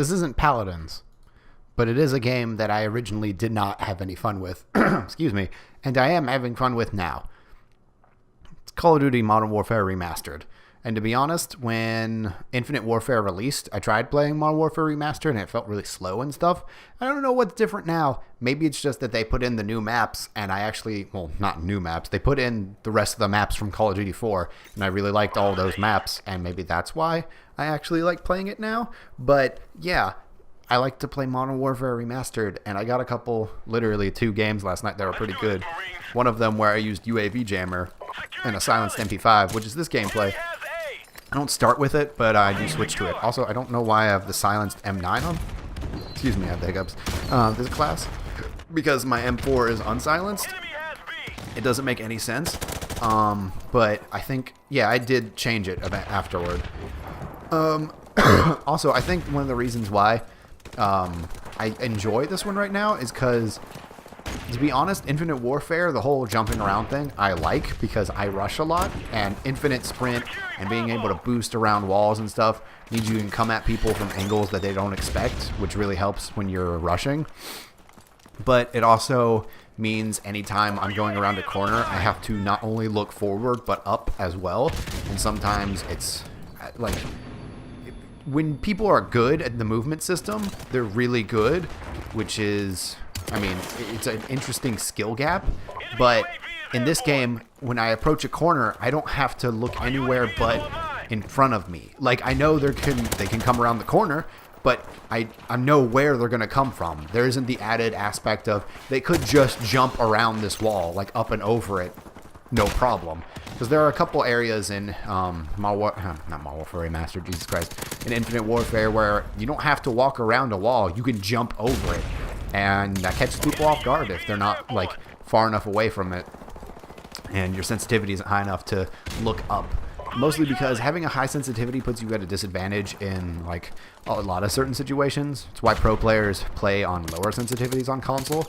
This isn't Paladins, but it is a game that I originally did not have any fun with. Excuse me. And I am having fun with now. It's Call of Duty Modern Warfare Remastered. And to be honest, when Infinite Warfare released, I tried playing Modern Warfare Remastered and it felt really slow and stuff. I don't know what's different now. Maybe it's just that they put in the new maps and I actually, well, not new maps. They put in the rest of the maps from Call of Duty 4 and I really liked all those maps and maybe that's why I actually like playing it now. But yeah, I like to play Modern Warfare Remastered and I got a couple, literally 2 games last night that were pretty good. One of them where I used UAV jammer and a silenced MP5, which is this gameplay. I don't start with it, but I do switch to it. Also, I don't know why I have the silenced M9 on. Excuse me, I have the hiccups. This class. Because my M4 is unsilenced. It doesn't make any sense. But I think, yeah, I did change it afterward. Also, I think one of the reasons why I enjoy this one right now is because, to be honest, Infinite Warfare, the whole jumping around thing, I like because I rush a lot, and Infinite Sprint and being able to boost around walls and stuff means you can come at people from angles that they don't expect, which really helps when you're rushing. But it also means anytime I'm going around a corner, I have to not only look forward, but up as well. And sometimes it's like, when people are good at the movement system, they're really good, which is, I mean, it's an interesting skill gap, but in this game, when I approach a corner, I don't have to look anywhere but in front of me. Like, I know they can come around the corner, but I know where they're going to come from. There isn't the added aspect of they could just jump around this wall, like up and over it, no problem. Because there are a couple areas in not Modern Warfare Remastered, Jesus Christ, in Infinite Warfare where you don't have to walk around a wall, you can jump over it. And that catches people off guard if they're not like far enough away from it and your sensitivity isn't high enough to look up. Mostly because having a high sensitivity puts you at a disadvantage in like a lot of certain situations. It's why pro players play on lower sensitivities on console.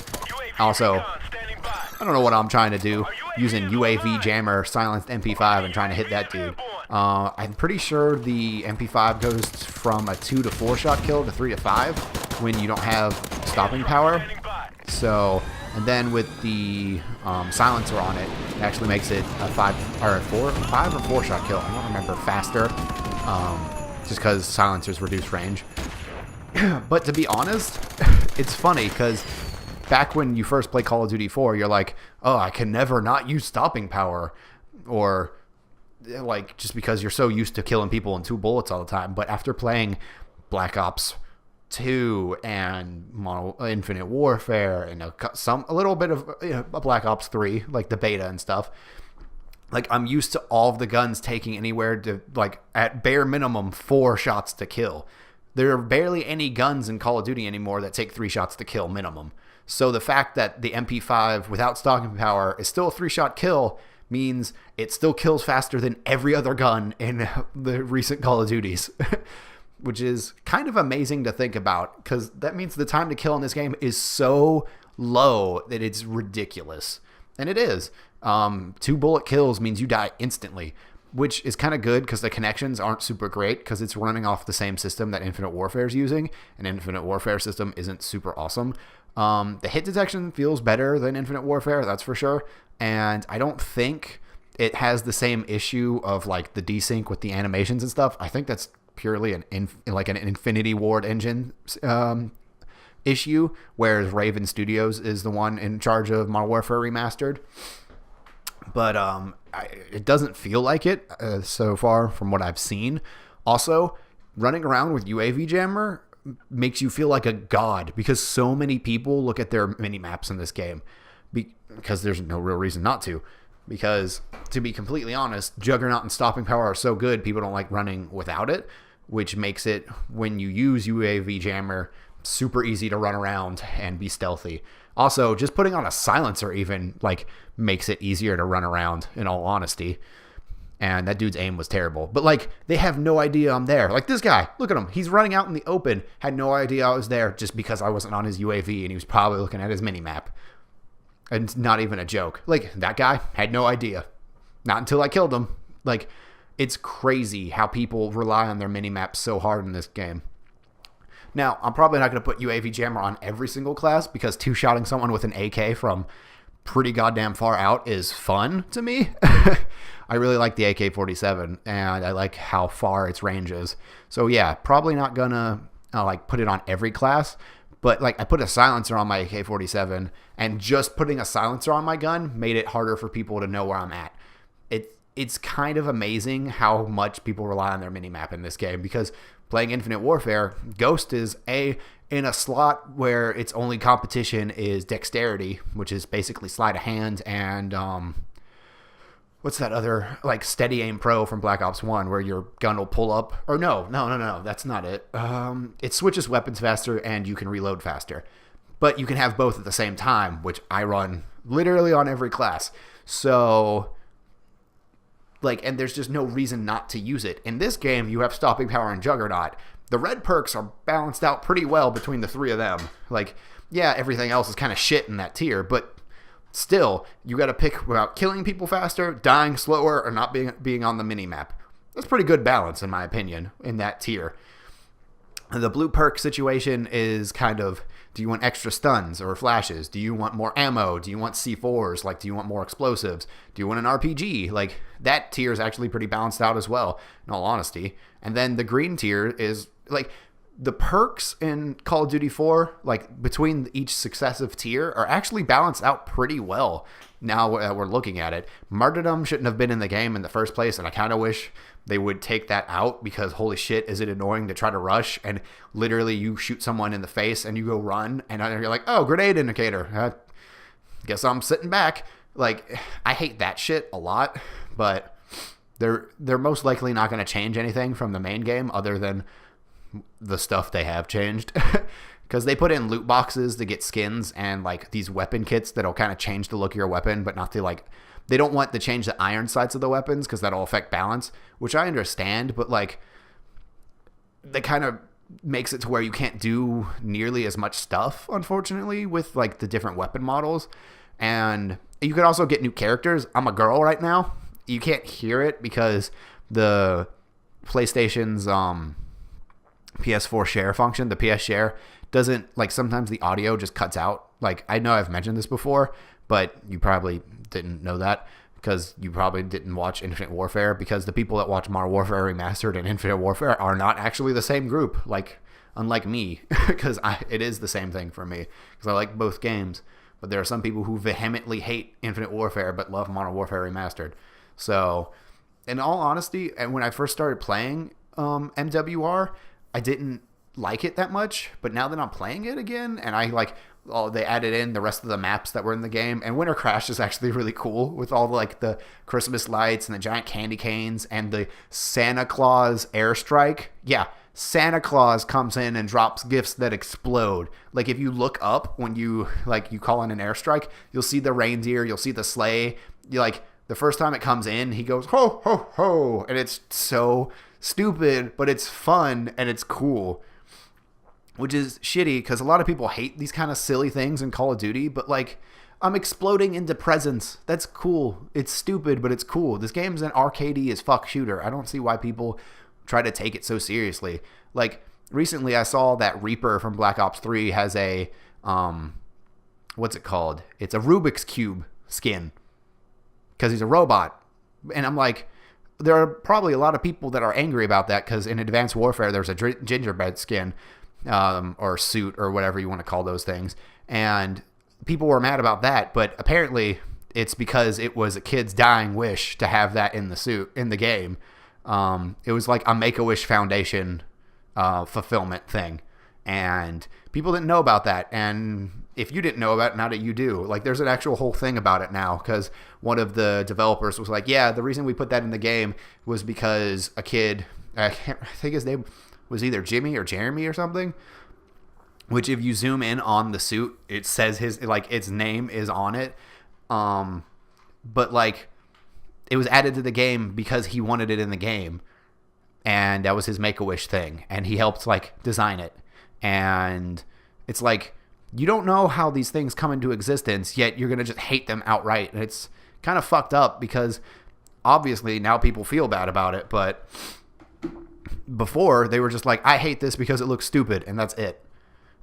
Also, I don't know what I'm trying to do using UAV jammer, silenced MP5 and trying to hit that dude. I'm pretty sure the MP5 goes from a 2 to 4 shot kill to 3 to 5 when you don't have stopping power. So, and then with the silencer on it, it actually makes it a 5 or 4 shot kill. I don't remember, faster, just because silencers reduce range. But to be honest, it's funny because back when you first play Call of Duty 4, you're like, oh, I can never not use stopping power, or like just because you're so used to killing people in 2 bullets all the time. But after playing Black Ops 2 and Infinite Warfare and a little bit of Black Ops 3, like the beta and stuff, like I'm used to all of the guns taking anywhere to like at bare minimum 4 shots to kill. There are barely any guns in Call of Duty anymore that take 3 shots to kill minimum. So the fact that the MP5 without stopping power is still a 3-shot kill means it still kills faster than every other gun in the recent Call of Duties. Which is kind of amazing to think about, because that means the time to kill in this game is so low that it's ridiculous. And it is. 2 bullet kills means you die instantly, which is kind of good because the connections aren't super great because it's running off the same system that Infinite Warfare is using, and Infinite Warfare system isn't super awesome. The hit detection feels better than Infinite Warfare, that's for sure, and I don't think it has the same issue of like the desync with the animations and stuff. I think that's purely an Infinity Ward engine issue, whereas Raven Studios is the one in charge of Modern Warfare Remastered. But it doesn't feel like it so far from what I've seen. Also, running around with UAV jammer makes you feel like a god because so many people look at their mini maps in this game because there's no real reason not to. Because, to be completely honest, Juggernaut and Stopping Power are so good, people don't like running without it, which makes it, when you use UAV Jammer, super easy to run around and be stealthy. Also, just putting on a silencer even, like, makes it easier to run around, in all honesty. And that dude's aim was terrible. But, like, they have no idea I'm there. Like, this guy, look at him. He's running out in the open, had no idea I was there just because I wasn't on his UAV, and he was probably looking at his mini-map. And it's not even a joke. Like, that guy had no idea. Not until I killed him. Like, it's crazy how people rely on their mini-maps so hard in this game. Now, I'm probably not going to put UAV jammer on every single class because two-shotting someone with an AK from pretty goddamn far out is fun to me. I really like the AK-47, and I like how far its range is. So yeah, probably not gonna like put it on every class, but like I put a silencer on my AK-47, and just putting a silencer on my gun made it harder for people to know where I'm at. It's kind of amazing how much people rely on their minimap in this game, because playing Infinite Warfare, Ghost is in a slot where its only competition is dexterity, which is basically sleight of hand, and what's that other, like, Steady Aim Pro from Black Ops 1, where your gun will pull up, or no, that's not it. It switches weapons faster and you can reload faster, but you can have both at the same time, which I run literally on every class. So like, and there's just no reason not to use it. In this game, you have Stopping Power and Juggernaut. The red perks are balanced out pretty well between the three of them. Like, yeah, everything else is kind of shit in that tier, but still, you got to pick about killing people faster, dying slower, or not being on the minimap. That's pretty good balance, in my opinion, in that tier. The blue perk situation is kind of, do you want extra stuns or flashes? Do you want more ammo? Do you want C4s? Like, do you want more explosives? Do you want an RPG? Like, that tier is actually pretty balanced out as well, in all honesty. And then the green tier is, like, the perks in Call of Duty 4, like, between each successive tier are actually balanced out pretty well now that we're looking at it. Martyrdom shouldn't have been in the game in the first place, and I kind of wish they would take that out, because holy shit, is it annoying to try to rush and literally you shoot someone in the face and you go run and you're like, oh, grenade indicator. Guess I'm sitting back. Like, I hate that shit a lot, but they're most likely not going to change anything from the main game other than the stuff they have changed. Because they put in loot boxes to get skins and like these weapon kits that'll kind of change the look of your weapon, but not to like, they don't want to change the iron sights of the weapons because that'll affect balance, which I understand, but like, that kind of makes it to where you can't do nearly as much stuff, unfortunately, with like the different weapon models. And you can also get new characters. I'm a girl right now. You can't hear it because the PlayStation's PS4 share function, the PS share, doesn't, like, sometimes the audio just cuts out. Like, I know I've mentioned this before, but you probably didn't know that because you probably didn't watch Infinite Warfare, because the people that watch Modern Warfare Remastered and Infinite Warfare are not actually the same group, like, unlike me, because it is the same thing for me, because I like both games. But there are some people who vehemently hate Infinite Warfare but love Modern Warfare Remastered. So, in all honesty, and when I first started playing MWR, I didn't like it that much, but now that I'm playing it again, and I like, they added in the rest of the maps that were in the game, and Winter Crash is actually really cool with all like the Christmas lights and the giant candy canes and the Santa Claus airstrike. Yeah, Santa Claus comes in and drops gifts that explode. Like, if you look up when you call in an airstrike, you'll see the reindeer, you'll see the sleigh. You like, the first time it comes in, he goes ho ho ho, and it's so stupid, but it's fun and it's cool. Which is shitty because a lot of people hate these kind of silly things in Call of Duty, but like, I'm exploding into presents. That's cool. It's stupid, but it's cool. This game's an arcadey as fuck shooter. I don't see why people try to take it so seriously. Like, recently I saw that Reaper from Black Ops 3 has a, what's it called? It's a Rubik's Cube skin because he's a robot. And I'm like, there are probably a lot of people that are angry about that because in Advanced Warfare, there's a gingerbread skin. Or suit or whatever you want to call those things, and people were mad about that, but apparently it's because it was a kid's dying wish to have that in the suit in the game. It was like a Make-A-Wish Foundation fulfillment thing, and people didn't know about that, and if you didn't know about it, now that you do, like, there's an actual whole thing about it now, because one of the developers was like, yeah, the reason we put that in the game was because a kid, I think his name was either Jimmy or Jeremy or something, which if you zoom in on the suit, it says his, like, its name is on it. But like, it was added to the game because he wanted it in the game, and that was his Make-A-Wish thing, and he helped like design it. And it's like, you don't know how these things come into existence, yet you're gonna just hate them outright, and it's kind of fucked up because obviously now people feel bad about it, but Before, they were just like, I hate this because it looks stupid, and that's it.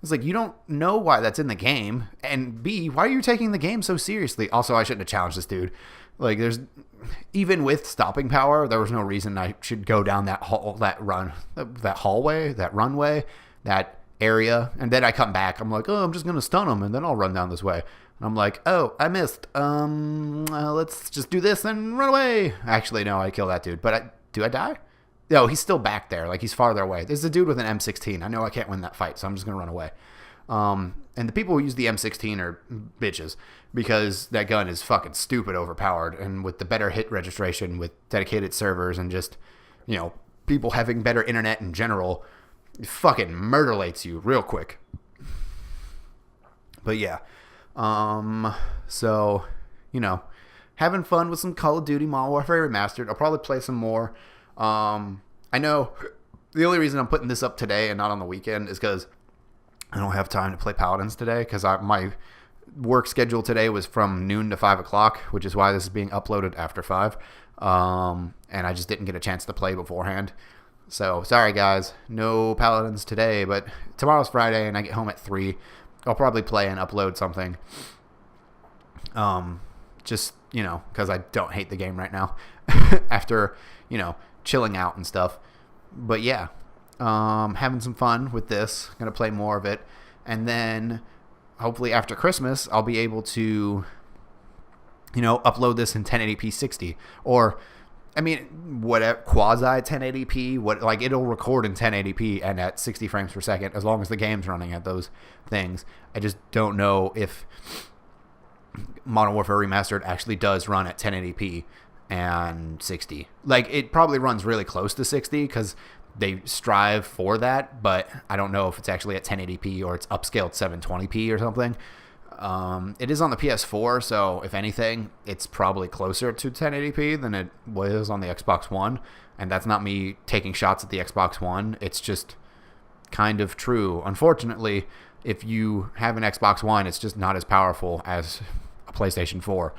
It's like, you don't know why that's in the game, and B, why are you taking the game so seriously? Also, I shouldn't have challenged this dude. Like, there's, even with stopping power, there was no reason I should go down that hallway, that runway, that area, and then I come back. I'm like, oh, I'm just gonna stun him, and then I'll run down this way. And I'm like, oh, I missed. Let's just do this and run away. Actually, no, I kill that dude. But do I die? No, he's still back there. Like, he's farther away. There's a dude with an M16. I know I can't win that fight, so I'm just going to run away. And the people who use the M16 are bitches because that gun is fucking stupid overpowered. And with the better hit registration with dedicated servers and just, people having better internet in general, it fucking murderlates you real quick. But yeah. So, having fun with some Call of Duty Modern Warfare Remastered. I'll probably play some more. I know the only reason I'm putting this up today and not on the weekend is because I don't have time to play Paladins today because my work schedule today was from noon to 5 o'clock, which is why this is being uploaded after 5. And I just didn't get a chance to play beforehand. So, sorry guys, no Paladins today, but tomorrow's Friday and I get home at 3. I'll probably play and upload something. Just, because I don't hate the game right now after, chilling out and stuff. But yeah, having some fun with this. Gonna play more of it, and then hopefully after Christmas I'll be able to upload this in 1080p 60, or whatever, quasi 1080p, it'll record in 1080p and at 60 frames per second as long as the game's running at those things. I just don't know if Modern Warfare Remastered actually does run at 1080p and 60. It probably runs really close to 60 because they strive for that, but I don't know if it's actually at 1080p or it's upscaled 720p or something. It is on the PS4, so if anything, it's probably closer to 1080p than it was on the Xbox One, and that's not me taking shots at the Xbox One. It's just kind of true. Unfortunately, if you have an Xbox One, it's just not as powerful as a PlayStation 4.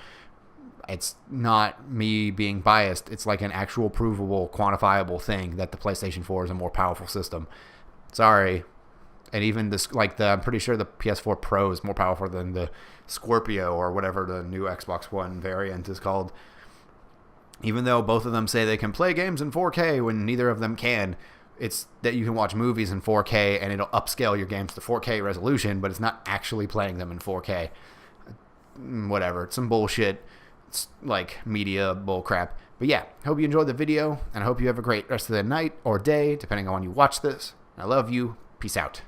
It's not me being biased. It's like an actual provable, quantifiable thing that the PlayStation 4 is a more powerful system. Sorry. And even this, I'm pretty sure the PS4 Pro is more powerful than the Scorpio or whatever the new Xbox One variant is called. Even though both of them say they can play games in 4K when neither of them can. It's that you can watch movies in 4K and it'll upscale your games to 4K resolution, but it's not actually playing them in 4K. Whatever. It's some bullshit. It's like media bullcrap. But yeah, hope you enjoyed the video, and I hope you have a great rest of the night or day, depending on when you watch this. I love you. Peace out.